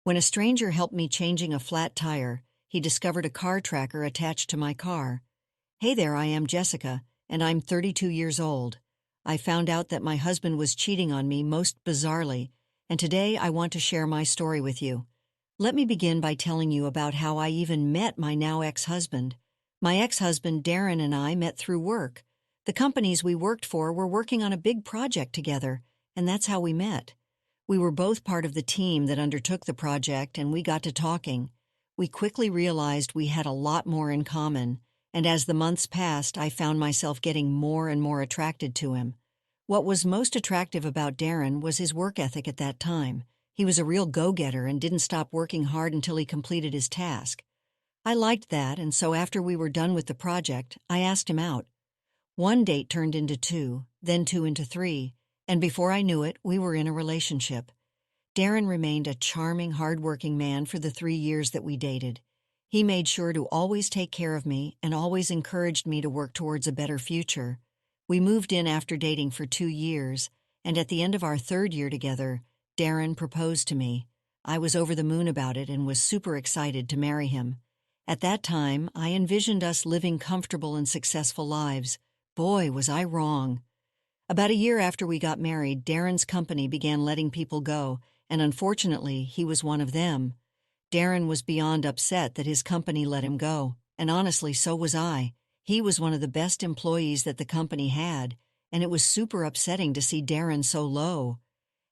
When a stranger helped me changing a flat tire, he discovered a car tracker attached to my car. Hey there, I am Jessica, and I'm 32 years old. I found out that my husband was cheating on me most bizarrely, and today I want to share my story with you. Let me begin by telling you about how I even met my now ex-husband. My ex-husband, Darren, and I met through work. The companies we worked for were working on a big project together, and that's how we met. We were both part of the team that undertook the project, and we got to talking. We quickly realized we had a lot more in common, and as the months passed, I found myself getting more and more attracted to him. What was most attractive about Darren was his work ethic at that time. He was a real go-getter and didn't stop working hard until he completed his task. I liked that, and so after we were done with the project, I asked him out. One date turned into two, then two into three, and before I knew it, we were in a relationship. Darren remained a charming, hard-working man for the 3 years that we dated. He made sure to always take care of me and always encouraged me to work towards a better future. We moved in after dating for 2 years, and at the end of our 3rd year together, Darren proposed to me. I was over the moon about it and was super excited to marry him. At that time, I envisioned us living comfortable and successful lives. Boy, was I wrong. About a year after we got married, Darren's company began letting people go, and unfortunately, he was one of them. Darren was beyond upset that his company let him go, and honestly, so was I. He was one of the best employees that the company had, and it was super upsetting to see Darren so low.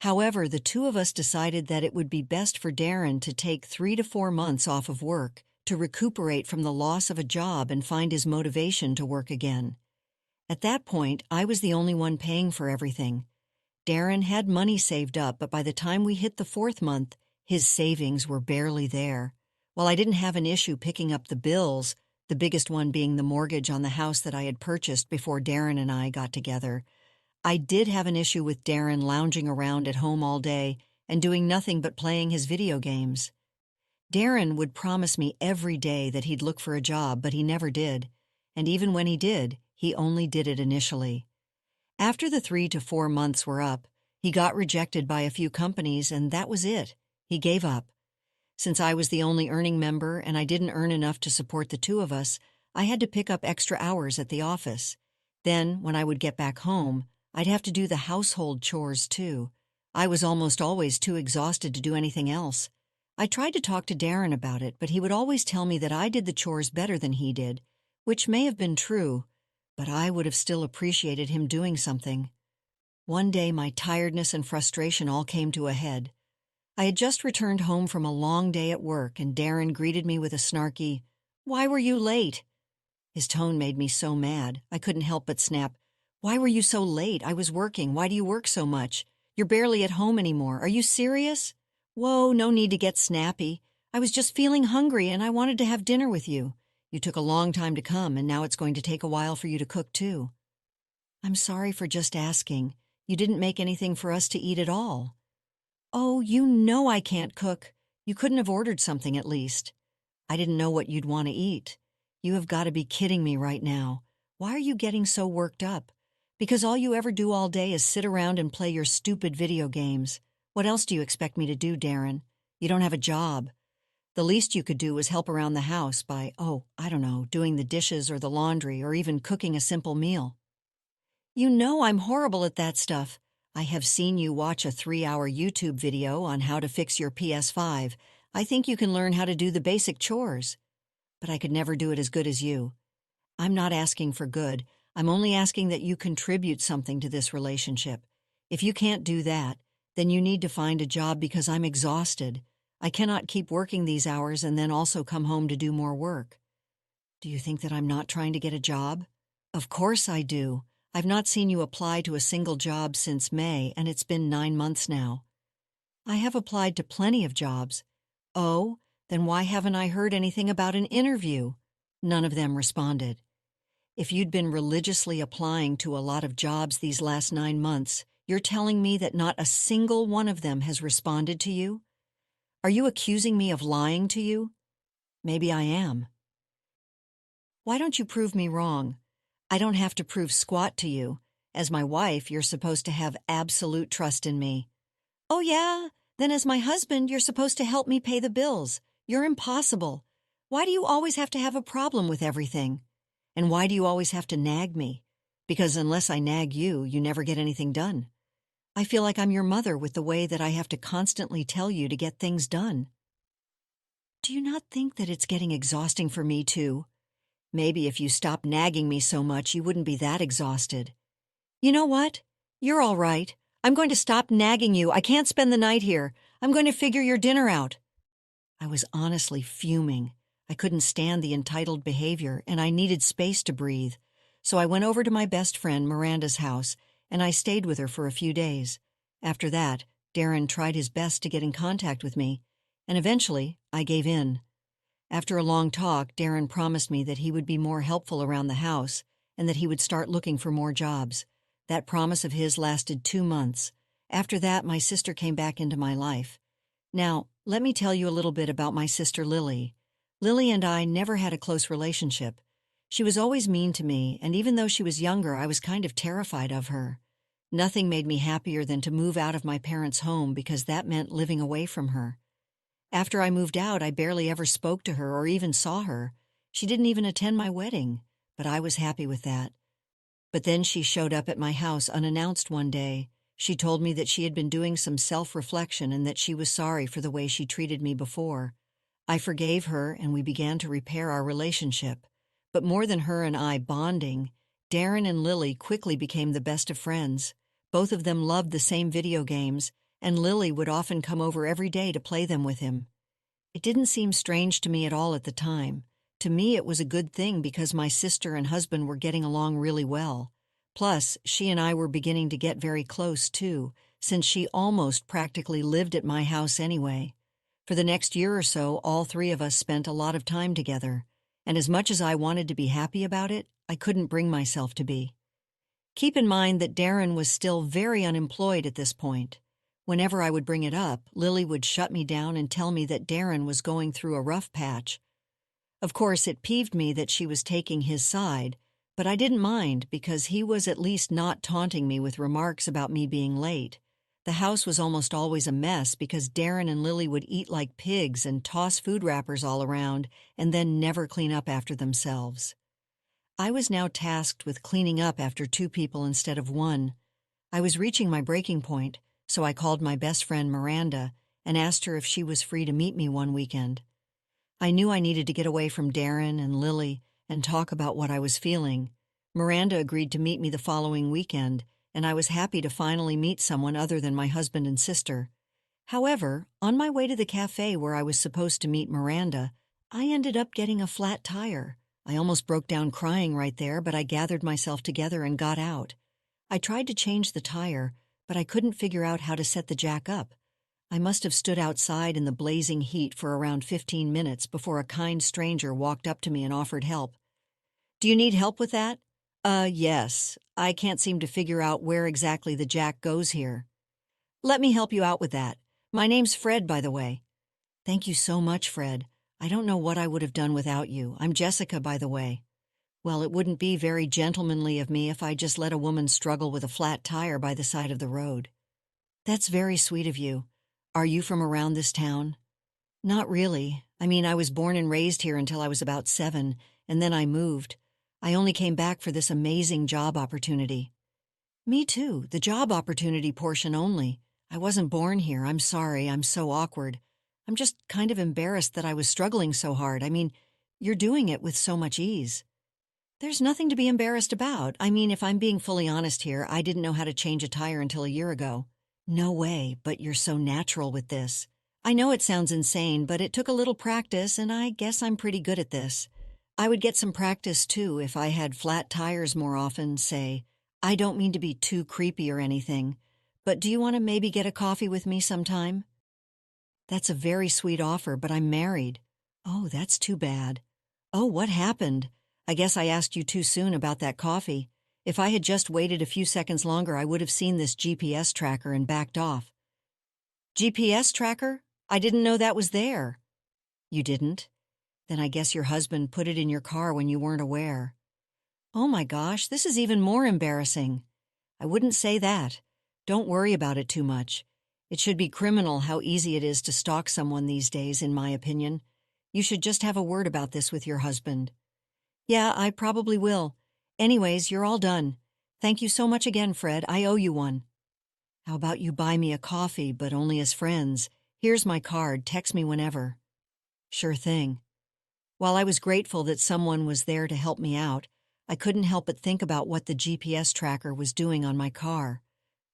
However, the two of us decided that it would be best for Darren to take 3 to 4 months off of work to recuperate from the loss of a job and find his motivation to work again. At that point, I was the only one paying for everything. Darren had money saved up, but by the time we hit the 4th month, his savings were barely there. While I didn't have an issue picking up the bills, the biggest one being the mortgage on the house that I had purchased before Darren and I got together, I did have an issue with Darren lounging around at home all day and doing nothing but playing his video games. Darren would promise me every day that he'd look for a job, but he never did. And even when he did, he only did it initially. After the 3 to 4 months were up, he got rejected by a few companies, and that was it. He gave up. Since I was the only earning member and I didn't earn enough to support the two of us, I had to pick up extra hours at the office. Then, when I would get back home, I'd have to do the household chores too. I was almost always too exhausted to do anything else. I tried to talk to Darren about it, but he would always tell me that I did the chores better than he did, which may have been true, but I would have still appreciated him doing something. One day, my tiredness and frustration all came to a head. I had just returned home from a long day at work, and Darren greeted me with a snarky, "Why were you late?" His tone made me so mad, I couldn't help but snap, "Why were you so late? I was working. Why do you work so much? You're barely at home anymore. Are you serious?" "Whoa, no need to get snappy. I was just feeling hungry and I wanted to have dinner with you. You took a long time to come, and now it's going to take a while for you to cook, too." "I'm sorry for just asking. You didn't make anything for us to eat at all." "Oh, you know I can't cook. You couldn't have ordered something at least." "I didn't know what you'd want to eat." "You have got to be kidding me right now. Why are you getting so worked up? Because all you ever do all day is sit around and play your stupid video games. What else do you expect me to do, Darren? You don't have a job. The least you could do was help around the house by, I don't know, doing the dishes or the laundry or even cooking a simple meal." "You know I'm horrible at that stuff. I have seen you watch a 3-hour YouTube video on how to fix your PS5. I think you can learn how to do the basic chores." "But I could never do it as good as you." "I'm not asking for good. I'm only asking that you contribute something to this relationship. If you can't do that, then you need to find a job because I'm exhausted. I cannot keep working these hours and then also come home to do more work." "Do you think that I'm not trying to get a job?" "Of course I do. I've not seen you apply to a single job since May, and it's been 9 months now." "I have applied to plenty of jobs." "Oh, then why haven't I heard anything about an interview?" None of them responded. "If you'd been religiously applying to a lot of jobs these last 9 months, you're telling me that not a single one of them has responded to you? Are you accusing me of lying to you?" "Maybe I am." "Why don't you prove me wrong? I don't have to prove squat to you. As my wife, you're supposed to have absolute trust in me." "Oh yeah? Then as my husband, you're supposed to help me pay the bills. You're impossible. Why do you always have to have a problem with everything? And why do you always have to nag me? Because unless I nag you, you never get anything done. I feel like I'm your mother with the way that I have to constantly tell you to get things done. Do you not think that it's getting exhausting for me, too? Maybe if you stopped nagging me so much, you wouldn't be that exhausted. You know what? You're all right. I'm going to stop nagging you. I can't spend the night here. I'm going to figure your dinner out. I was honestly fuming. I couldn't stand the entitled behavior, and I needed space to breathe. So I went over to my best friend Miranda's house, and I stayed with her for a few days. After that, Darren tried his best to get in contact with me, and eventually I gave in. After a long talk, Darren promised me that he would be more helpful around the house and that he would start looking for more jobs. That promise of his lasted 2 months. After that, my sister came back into my life. Now, let me tell you a little bit about my sister Lily. Lily and I never had a close relationship. She was always mean to me, and even though she was younger, I was kind of terrified of her. Nothing made me happier than to move out of my parents' home because that meant living away from her. After I moved out, I barely ever spoke to her or even saw her. She didn't even attend my wedding, but I was happy with that. But then she showed up at my house unannounced one day. She told me that she had been doing some self-reflection and that she was sorry for the way she treated me before. I forgave her and we began to repair our relationship. But more than her and I bonding, Darren and Lily quickly became the best of friends. Both of them loved the same video games, and Lily would often come over every day to play them with him. It didn't seem strange to me at all at the time. To me, it was a good thing because my sister and husband were getting along really well. Plus, she and I were beginning to get very close, too, since she almost practically lived at my house anyway. For the next year or so, all three of us spent a lot of time together. And as much as I wanted to be happy about it, I couldn't bring myself to be. Keep in mind that Darren was still very unemployed at this point. Whenever I would bring it up, Lily would shut me down and tell me that Darren was going through a rough patch. Of course, it peeved me that she was taking his side, but I didn't mind because he was at least not taunting me with remarks about me being late. The house was almost always a mess because Darren and Lily would eat like pigs and toss food wrappers all around and then never clean up after themselves. I was now tasked with cleaning up after 2 people instead of 1. I was reaching my breaking point, so I called my best friend Miranda and asked her if she was free to meet me one weekend. I knew I needed to get away from Darren and Lily and talk about what I was feeling. Miranda agreed to meet me the following weekend, and I was happy to finally meet someone other than my husband and sister. However, on my way to the cafe where I was supposed to meet Miranda, I ended up getting a flat tire. I almost broke down crying right there, but I gathered myself together and got out. I tried to change the tire, but I couldn't figure out how to set the jack up. I must have stood outside in the blazing heat for around 15 minutes before a kind stranger walked up to me and offered help. "Do you need help with that?" Yes. I can't seem to figure out where exactly the jack goes here." "Let me help you out with that. My name's Fred, by the way." "Thank you so much, Fred. I don't know what I would have done without you. I'm Jessica, by the way." Well, it wouldn't be very gentlemanly of me if I just let a woman struggle with a flat tire by the side of the road. "That's very sweet of you. Are you from around this town?" "Not really. I mean, I was born and raised here until I was about 7, and then I moved. I only came back for this amazing job opportunity." "Me too, the job opportunity portion only. I wasn't born here. I'm sorry, I'm so awkward. I'm just kind of embarrassed that I was struggling so hard. I mean, you're doing it with so much ease." "There's nothing to be embarrassed about. I mean, if I'm being fully honest here, I didn't know how to change a tire until a year ago." "No way, but you're so natural with this." "I know it sounds insane, but it took a little practice, and I guess I'm pretty good at this. I would get some practice, too, if I had flat tires more often, say. I don't mean to be too creepy or anything, but do you want to maybe get a coffee with me sometime?" "That's a very sweet offer, but I'm married." "Oh, that's too bad." "Oh, what happened? I guess I asked you too soon about that coffee. If I had just waited a few seconds longer, I would have seen this GPS tracker and backed off." "GPS tracker? I didn't know that was there." "You didn't? Then I guess your husband put it in your car when you weren't aware." "Oh my gosh, this is even more embarrassing." "I wouldn't say that. Don't worry about it too much. It should be criminal how easy it is to stalk someone these days, in my opinion. You should just have a word about this with your husband. Yeah, I probably will. Anyways, you're all done. Thank you so much again, Fred. I owe you one. How about you buy me a coffee, but only as friends? Here's my card. Text me whenever. Sure thing. While I was grateful that someone was there to help me out, I couldn't help but think about what the GPS tracker was doing on my car.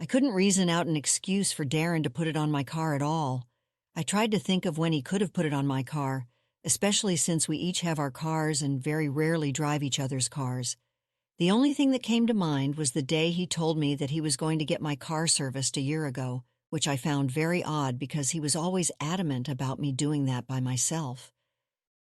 I couldn't reason out an excuse for Darren to put it on my car at all. I tried to think of when he could have put it on my car, especially since we each have our cars and very rarely drive each other's cars. The only thing that came to mind was the day he told me that he was going to get my car serviced a year ago, which I found very odd because he was always adamant about me doing that by myself.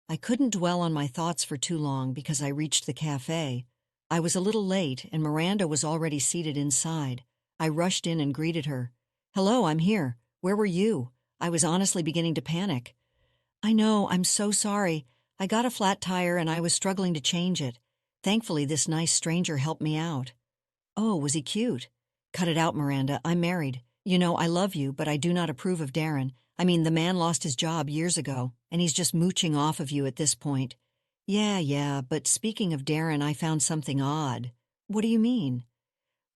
I couldn't dwell on my thoughts for too long because I reached the cafe. I was a little late and Miranda was already seated inside. I rushed in and greeted her. "Hello, I'm here. Where were you?" I was honestly beginning to panic. "I know, I'm so sorry. I got a flat tire and I was struggling to change it. Thankfully, this nice stranger helped me out." "Oh, was he cute?" "Cut it out, Miranda. I'm married. You know, I love you, but I do not approve of Darren. I mean, the man lost his job years ago, and he's just mooching off of you at this point." Yeah, but speaking of Darren, I found something odd." "What do you mean?"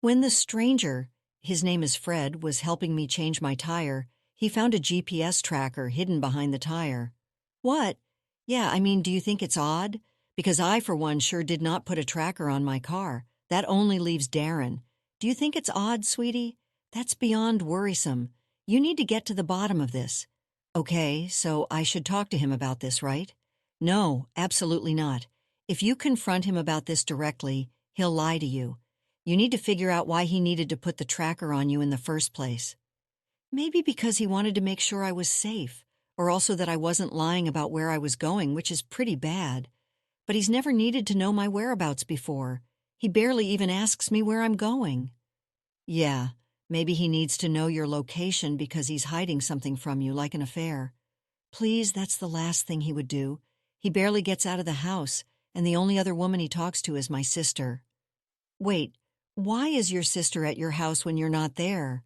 "When the stranger, his name is Fred, was helping me change my tire, he found a GPS tracker hidden behind the tire." "What?" "Yeah, I mean, do you think it's odd? Because I, for one, sure did not put a tracker on my car. That only leaves Darren. Do you think it's odd, sweetie? That's beyond worrisome. You need to get to the bottom of this." "Okay, so I should talk to him about this, right?" "No, absolutely not. If you confront him about this directly, he'll lie to you. You need to figure out why he needed to put the tracker on you in the first place." "Maybe because he wanted to make sure I was safe, or also that I wasn't lying about where I was going, which is pretty bad. But he's never needed to know my whereabouts before. He barely even asks me where I'm going." "Yeah, maybe he needs to know your location because he's hiding something from you, like an affair." "Please, that's the last thing he would do. He barely gets out of the house, and the only other woman he talks to is my sister." "Wait, why is your sister at your house when you're not there?"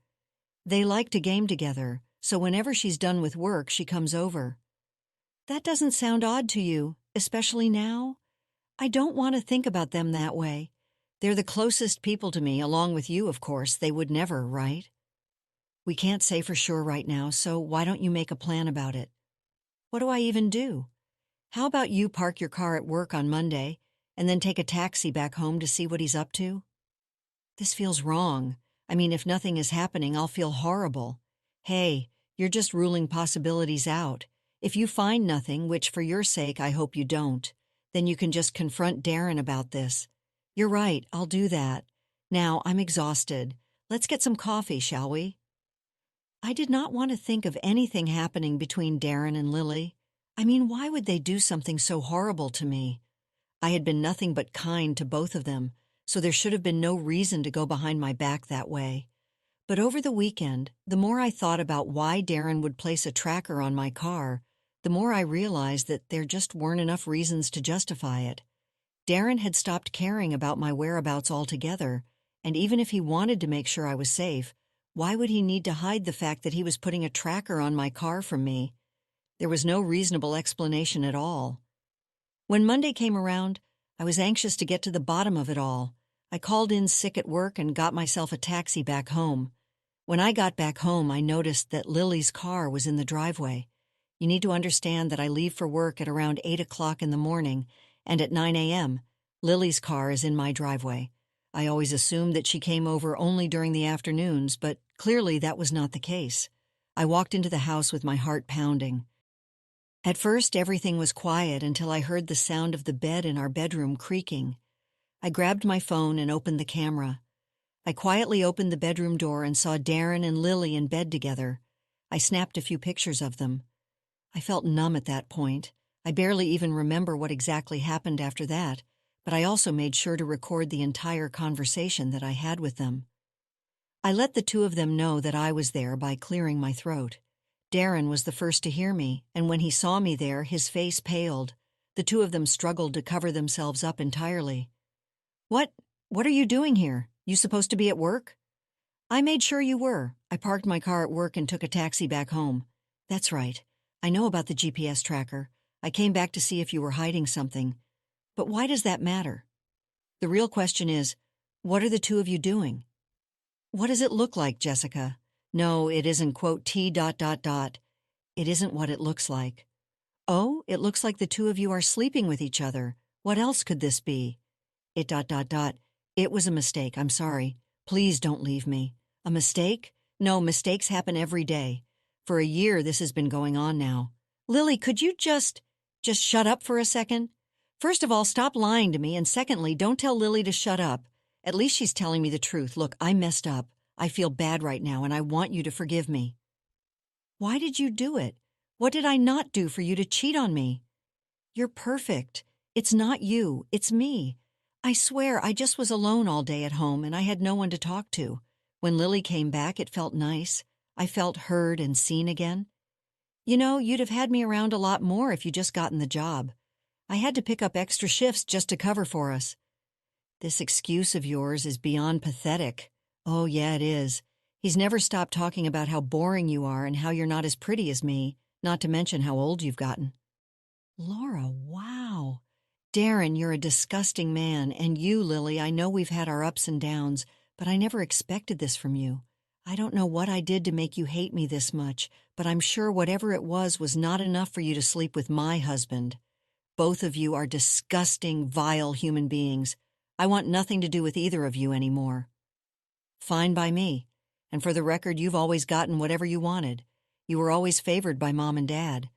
"They like to game together, so whenever she's done with work, she comes over." "That doesn't sound odd to you, especially now?" "I don't want to think about them that way. They're the closest people to me, along with you, of course. They would never, right?" "We can't say for sure right now, so why don't you make a plan about it?" "What do I even do?" "How about you park your car at work on Monday, and then take a taxi back home to see what he's up to?" "This feels wrong. I mean, if nothing is happening, I'll feel horrible." "Hey, you're just ruling possibilities out. If you find nothing, which for your sake I hope you don't, then you can just confront Darren about this." "You're right, I'll do that. Now, I'm exhausted. Let's get some coffee, shall we?" I did not want to think of anything happening between Darren and Lily. I mean, why would they do something so horrible to me? I had been nothing but kind to both of them, so there should have been no reason to go behind my back that way. But over the weekend, the more I thought about why Darren would place a tracker on my car, the more I realized that there just weren't enough reasons to justify it. Darren had stopped caring about my whereabouts altogether, and even if he wanted to make sure I was safe, why would he need to hide the fact that he was putting a tracker on my car from me? There was no reasonable explanation at all. When Monday came around, I was anxious to get to the bottom of it all. I called in sick at work and got myself a taxi back home. When I got back home, I noticed that Lily's car was in the driveway. You need to understand that I leave for work at around 8 o'clock in the morning, and at 9 a.m., Lily's car is in my driveway. I always assumed that she came over only during the afternoons, but clearly that was not the case. I walked into the house with my heart pounding. At first, everything was quiet until I heard the sound of the bed in our bedroom creaking. I grabbed my phone and opened the camera. I quietly opened the bedroom door and saw Darren and Lily in bed together. I snapped a few pictures of them. I felt numb at that point. I barely even remember what exactly happened after that, but I also made sure to record the entire conversation that I had with them. I let the two of them know that I was there by clearing my throat. Darren was the first to hear me, and when he saw me there, his face paled. The two of them struggled to cover themselves up entirely. What are you doing here? You supposed to be at work?" I made sure you were. I parked my car at work and took a taxi back home. That's right. I know about the GPS tracker. I came back to see if you were hiding something. But why does that matter? The real question is, what are the two of you doing? What does it look like, Jessica? No, it isn't, quote, T dot dot dot. It isn't what it looks like. Oh, it looks like the two of you are sleeping with each other. What else could this be? It dot dot dot. It was a mistake, I'm sorry. Please don't leave me. A mistake? No, mistakes happen every day. For a year this has been going on now. Lily, could you just shut up for a second? First of all, stop lying to me, and secondly, don't tell Lily to shut up. At least she's telling me the truth. Look, I messed up. I feel bad right now, and I want you to forgive me. Why did you do it? What did I not do for you to cheat on me? You're perfect. It's not you, it's me. I swear, I just was alone all day at home and I had no one to talk to. When Lily came back, it felt nice. I felt heard and seen again. You know, you'd have had me around a lot more if you just gotten the job. I had to pick up extra shifts just to cover for us. This excuse of yours is beyond pathetic. Oh, yeah, it is. He's never stopped talking about how boring you are and how you're not as pretty as me, not to mention how old you've gotten. Laura, wow. Darren, you're a disgusting man, and you, Lily, I know we've had our ups and downs, but I never expected this from you. I don't know what I did to make you hate me this much, but I'm sure whatever it was not enough for you to sleep with my husband. Both of you are disgusting, vile human beings. I want nothing to do with either of you anymore. Fine by me. And for the record, you've always gotten whatever you wanted. You were always favored by Mom and Dad.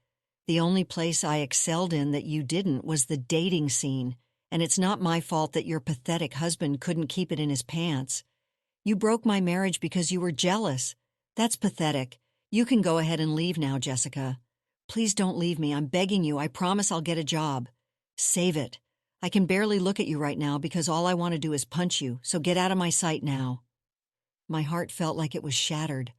The only place I excelled in that you didn't was the dating scene, and it's not my fault that your pathetic husband couldn't keep it in his pants. You broke my marriage because you were jealous. That's pathetic. You can go ahead and leave now, Jessica. Please don't leave me. I'm begging you. I promise I'll get a job. Save it. I can barely look at you right now because all I want to do is punch you, so get out of my sight now. My heart felt like it was shattered.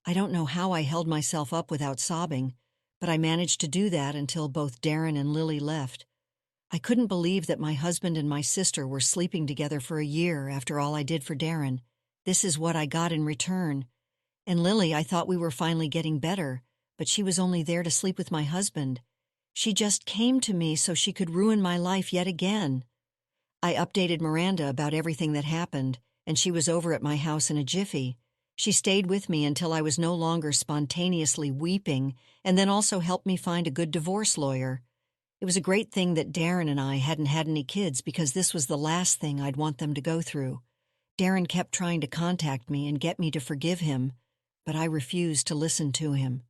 I don't know how I held myself up without sobbing, but I managed to do that until both Darren and Lily left. I couldn't believe that my husband and my sister were sleeping together for a year after all I did for Darren. This is what I got in return. And Lily, I thought we were finally getting better, but she was only there to sleep with my husband. She just came to me so she could ruin my life yet again. I updated Miranda about everything that happened, and she was over at my house in a jiffy. She stayed with me until I was no longer spontaneously weeping, and then also helped me find a good divorce lawyer. It was a great thing that Darren and I hadn't had any kids because this was the last thing I'd want them to go through. Darren kept trying to contact me and get me to forgive him, but I refused to listen to him.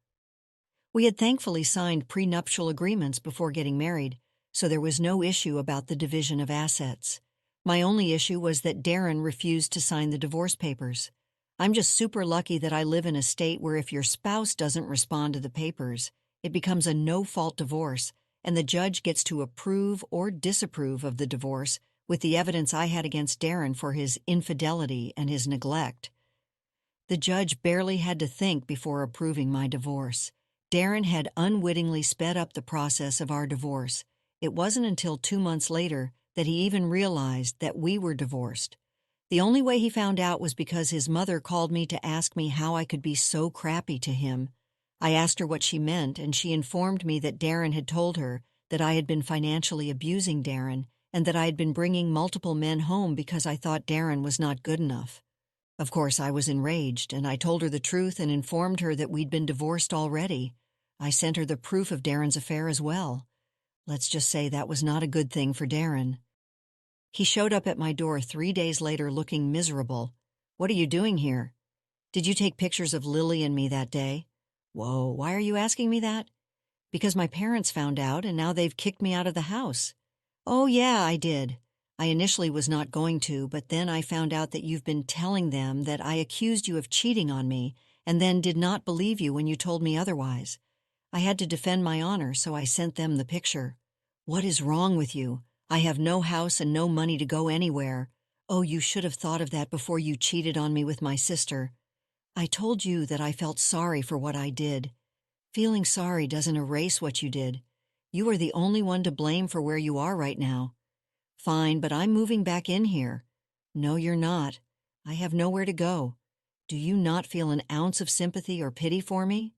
We had thankfully signed prenuptial agreements before getting married, so there was no issue about the division of assets. My only issue was that Darren refused to sign the divorce papers. I'm just super lucky that I live in a state where if your spouse doesn't respond to the papers, it becomes a no-fault divorce, and the judge gets to approve or disapprove of the divorce with the evidence I had against Darren for his infidelity and his neglect. The judge barely had to think before approving my divorce. Darren had unwittingly sped up the process of our divorce. It wasn't until 2 months later that he even realized that we were divorced. The only way he found out was because his mother called me to ask me how I could be so crappy to him. I asked her what she meant, and she informed me that Darren had told her that I had been financially abusing Darren and that I had been bringing multiple men home because I thought Darren was not good enough. Of course, I was enraged, and I told her the truth and informed her that we'd been divorced already. I sent her the proof of Darren's affair as well. Let's just say that was not a good thing for Darren. He showed up at my door 3 days later looking miserable. "What are you doing here? Did you take pictures of Lily and me that day?" "Whoa, why are you asking me that?" "Because my parents found out, and now they've kicked me out of the house." "Oh, yeah, I did. I initially was not going to, but then I found out that you've been telling them that I accused you of cheating on me, and then did not believe you when you told me otherwise. I had to defend my honor, so I sent them the picture." "What is wrong with you? I have no house and no money to go anywhere. Oh, you should have thought of that before you cheated on me with my sister." "I told you that I felt sorry for what I did." "Feeling sorry doesn't erase what you did. You are the only one to blame for where you are right now." "Fine, but I'm moving back in here." "No, you're not. I have nowhere to go." Do you not feel an ounce of sympathy or pity for me?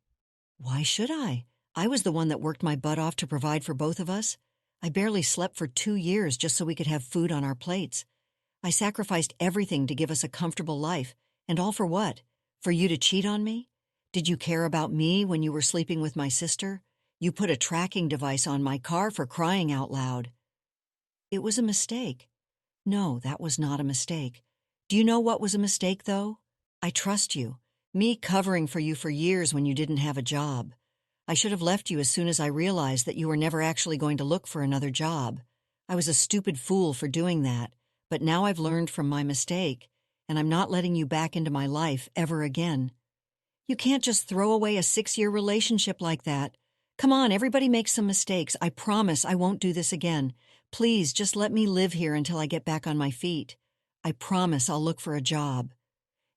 Why should I? I was the one that worked my butt off to provide for both of us. I barely slept for 2 years just so we could have food on our plates. I sacrificed everything to give us a comfortable life. And all for what? For you to cheat on me? Did you care about me when you were sleeping with my sister? You put a tracking device on my car, for crying out loud. It was a mistake. No, that was not a mistake. Do you know what was a mistake, though? I trust you. Me covering for you for years when you didn't have a job. I should have left you as soon as I realized that you were never actually going to look for another job. I was a stupid fool for doing that, but now I've learned from my mistake, and I'm not letting you back into my life ever again. You can't just throw away a 6-year relationship like that. Come on, everybody makes some mistakes. I promise I won't do this again. Please, just let me live here until I get back on my feet. I promise I'll look for a job.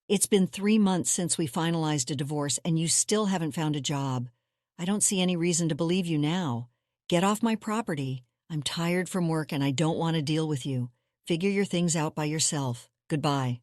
It's been 3 months since we finalized a divorce, and you still haven't found a job. I don't see any reason to believe you now. Get off my property. I'm tired from work and I don't want to deal with you. Figure your things out by yourself. Goodbye.